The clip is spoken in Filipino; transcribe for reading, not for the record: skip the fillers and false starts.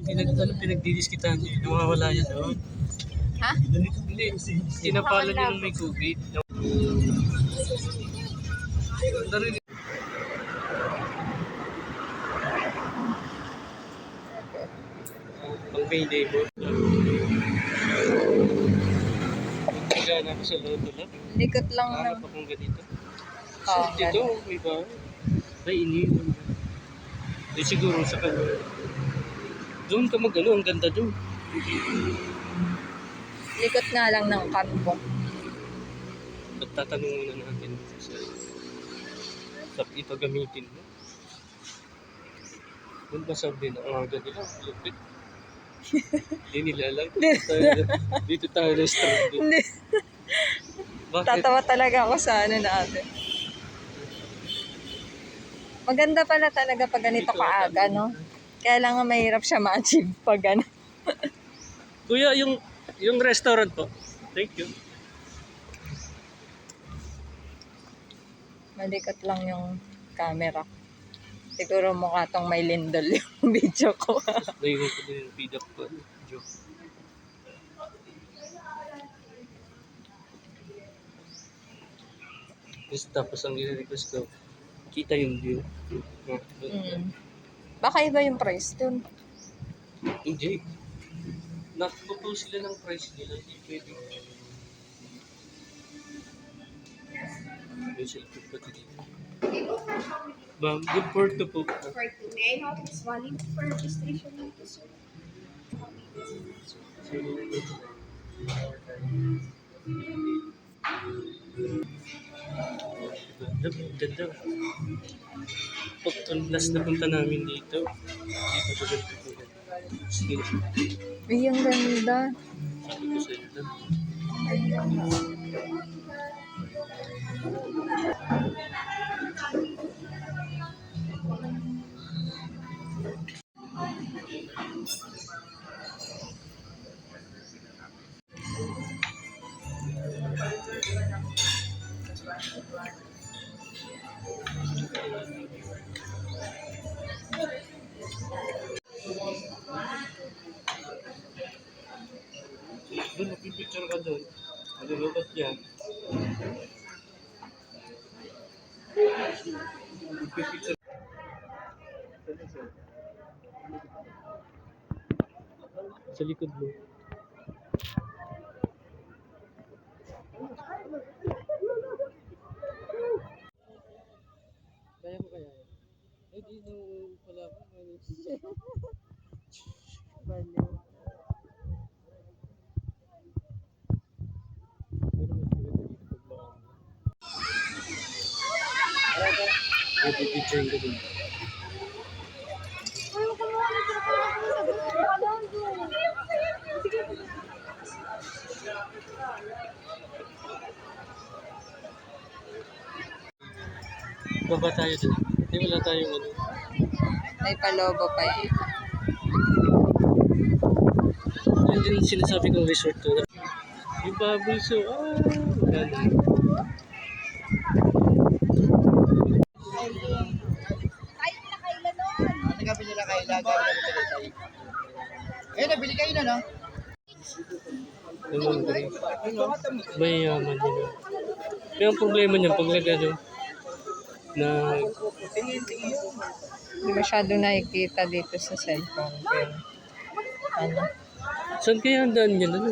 pinagdidiskitan niyo? Nawawala yan doon. Ha? Hindi, tinapalo niyo nung may COVID. Narinig. Pang payday mo. Nagkagana ako sa loto lang. Likot lang ng... Hanap akong ganito. Oo, Dito, may ba? Ay, iniwan. Di siguro sa kanya. Doon ka ang ganda doon. Likot nga lang ng kampo. At tatanong muna natin sa ito gamitin mo. Doon masabi na ang agad nila, lupit. Hindi nila alam. Dito tayo restaurant. Hindi. Bakit? Tatawa talaga ako sa ano natin. Maganda pala talaga pag ganito kaaga, no? Kaya lang mahirap siya ma-achieve pag ano. Kuya, yung restaurant po. Thank you. Malikot lang yung camera. Siguro mukha tong may lindol yung video ko. Naiwan ko din yung feed up ko. Joke. Tapos ang i-request ko, kita yung view. Baka iba yung price dun. Hindi. Nakapupul sila ng price nila. Hindi pwede. May cellphone pati dito. Ma'am, good for two po. For two. May I have this valid for registration dito, sir? Ganda. Last na punta namin dito. Dito sa ganito po. Ay, ang ganda. Sabi ko sa ito. Doon, magpipicture ka doon. Malulukat yan. Magpipicture. Sa likod mo. Kaya ko kaya yan? Eh, di nung pala ako. Baliw. Pipicture ko doon. Baba tayo doon. Hindi wala tayong ano. May palobo pa eh. Yun din sinasabi kong resort to. Yung bubble so, maganda. Nagkabili na kayo laga. Eh, nabili kayo na, no? May yaman yun. Kaya ang problema niya, pag nagano, na Hindi masyado nakikita dito sa cellphone. Pero, ano? saan kaya ang daan niya? Ano?